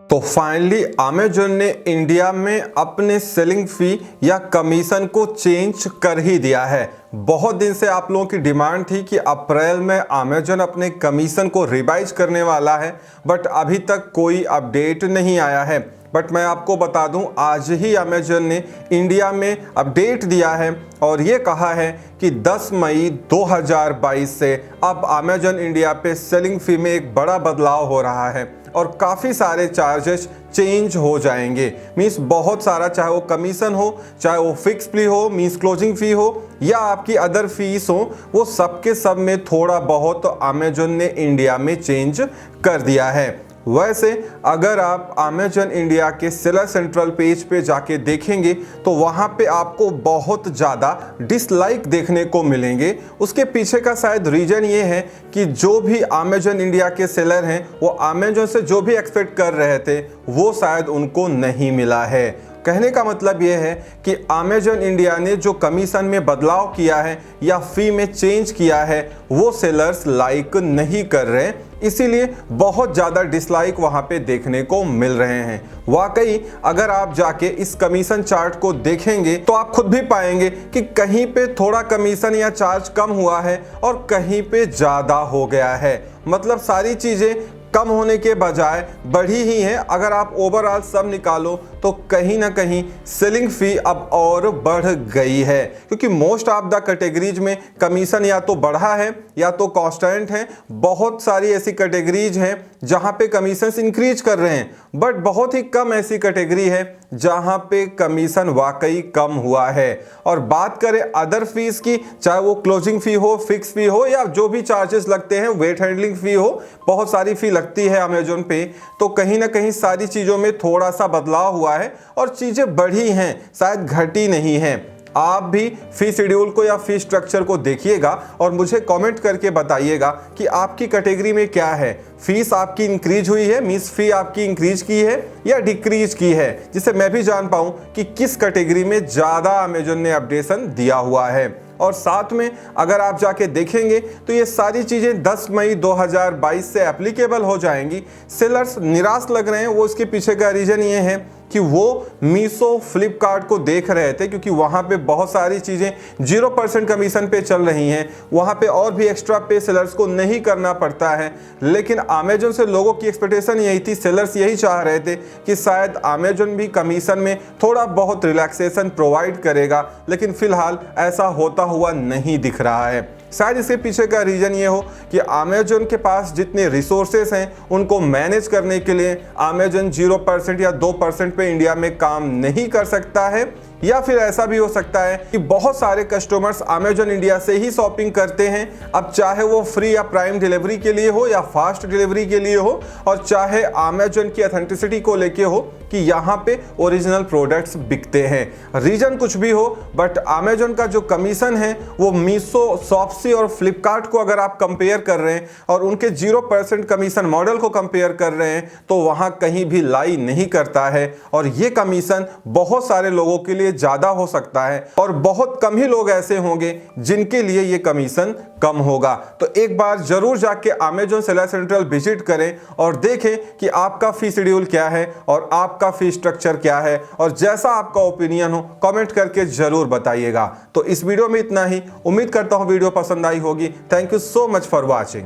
तो finally Amazon ने India में अपने सेलिंग फी या कमीशन को चेंज कर ही दिया है। बहुत दिन से आप लोगों की डिमांड थी कि अप्रैल में अमेजन अपने कमीशन को रिवाइज करने वाला है, बट अभी तक कोई अपडेट नहीं आया है। बट मैं आपको बता दूं, आज ही अमेजन ने इंडिया में अपडेट दिया है और ये कहा है कि 10 मई 2022 से अब अमेजन इंडिया पे सेलिंग फी में एक बड़ा बदलाव हो रहा है और काफ़ी सारे चार्जेस चेंज हो जाएंगे। मीन्स बहुत सारा, चाहे वो कमीशन हो, चाहे वो फिक्स फी हो, मीन्स क्लोजिंग फी हो या आपकी अदर फीस हो, वो सब के सब में थोड़ा बहुत अमेजन ने इंडिया में चेंज कर दिया है। वैसे अगर आप अमेजन इंडिया के सेलर सेंट्रल पेज पे जाके देखेंगे तो वहाँ पे आपको बहुत ज़्यादा डिसलाइक देखने को मिलेंगे। उसके पीछे का शायद रीज़न ये है कि जो भी अमेजन इंडिया के सेलर हैं वो अमेजन से जो भी एक्सपेक्ट कर रहे थे वो शायद उनको नहीं मिला है। कहने का मतलब ये है कि अमेजन इंडिया ने जो कमीशन में बदलाव किया है या फी में चेंज किया है वो सेलर्स लाइक नहीं कर रहे, इसीलिए बहुत ज़्यादा डिसलाइक वहाँ पे देखने को मिल रहे हैं। वाकई अगर आप जाके इस कमीशन चार्ट को देखेंगे तो आप खुद भी पाएंगे कि कहीं पे थोड़ा कमीशन या चार्ज कम हुआ है और कहीं पे ज़्यादा हो गया है। मतलब सारी चीज़ें कम होने के बजाय बढ़ी ही हैं। अगर आप ओवरऑल सब निकालो तो कहीं ना कहीं सेलिंग फी अब और बढ़ गई है, क्योंकि मोस्ट ऑफ द कैटेगरीज में कमीशन या तो बढ़ा है या तो कांस्टेंट है। बहुत सारी ऐसी कैटेगरीज हैं जहां पे कमीशन इंक्रीज कर रहे हैं, बट बहुत ही कम ऐसी कैटेगरी है जहां पे कमीशन वाकई कम हुआ है। और बात करें अदर फीस की, चाहे वो क्लोजिंग फी हो, फिक्स फी हो या जो भी चार्जेस लगते हैं, वेट हैंडलिंग फी हो, बहुत सारी फी लगती है अमेजोन पे, तो कहीं ना कहीं सारी चीज़ों में थोड़ा सा बदलाव हुआ है और चीज़ें बढ़ी हैं, शायद घटी नहीं हैं। आप भी फी शेड्यूल को या फी स्ट्रक्चर को देखिएगा और मुझे कमेंट करके बताइएगा कि आपकी कैटेगरी में क्या है। फीस आपकी इंक्रीज हुई है, मींस फी आपकी इंक्रीज की है या डिक्रीज की है, जिससे मैं भी जान पाऊं कि किस कैटेगरी में ज़्यादा अमेजन ने अपडेशन दिया हुआ है। और साथ में अगर आप जाके देखेंगे तो ये सारी चीज़ें 10 मई 2022 से एप्लीकेबल हो जाएंगी। सेलर्स निराश लग रहे हैं, वो इसके पीछे का रीज़न ये है कि वो मीशो, फ्लिपकार्ट को देख रहे थे, क्योंकि वहाँ पे बहुत सारी चीज़ें 0% कमीशन पे चल रही हैं। वहाँ पे और भी एक्स्ट्रा पे सेलर्स को नहीं करना पड़ता है। लेकिन अमेजन से लोगों की एक्सपेक्टेशन यही थी, सेलर्स यही चाह रहे थे कि शायद अमेजन भी कमीशन में थोड़ा बहुत रिलैक्सेशन प्रोवाइड करेगा, लेकिन फ़िलहाल ऐसा होता हुआ नहीं दिख रहा है। शायद इसके पीछे का रीज़न ये हो कि अमेजन के पास जितने रिसोर्सेस हैं उनको मैनेज करने के लिए अमेजन 0% या 2% पे इंडिया में काम नहीं कर सकता है, या फिर ऐसा भी हो सकता है कि बहुत सारे कस्टमर्स अमेजन इंडिया से ही शॉपिंग करते हैं। अब चाहे वो फ्री या प्राइम डिलीवरी के लिए हो या फास्ट डिलीवरी के लिए हो, और चाहे अमेजन की ऑथेंटिसिटी को लेके हो कि यहाँ पे ओरिजिनल प्रोडक्ट्स बिकते हैं। रीजन कुछ भी हो, बट अमेजन का जो कमीशन है वो मीशो, शॉप्सी और फ्लिपकार्ट को अगर आप कंपेयर कर रहे हैं और उनके 0% कमीशन मॉडल को कंपेयर कर रहे हैं तो वहाँ कहीं भी लाई नहीं करता है। और ये कमीशन बहुत सारे लोगों के लिए ज़्यादा हो सकता है और बहुत कम ही लोग ऐसे होंगे जिनके लिए ये कमीशन कम होगा। तो एक बार जरूर जाके अमेजन सेलर सेंट्रल विजिट करें और देखें कि आपका फी शेड्यूल क्या है और आपका फी स्ट्रक्चर क्या है, और जैसा आपका ओपिनियन हो कमेंट करके जरूर बताइएगा। तो इस वीडियो में इतना ही। उम्मीद करता हूँ वीडियो पसंद आई होगी। Thank you so much for watching.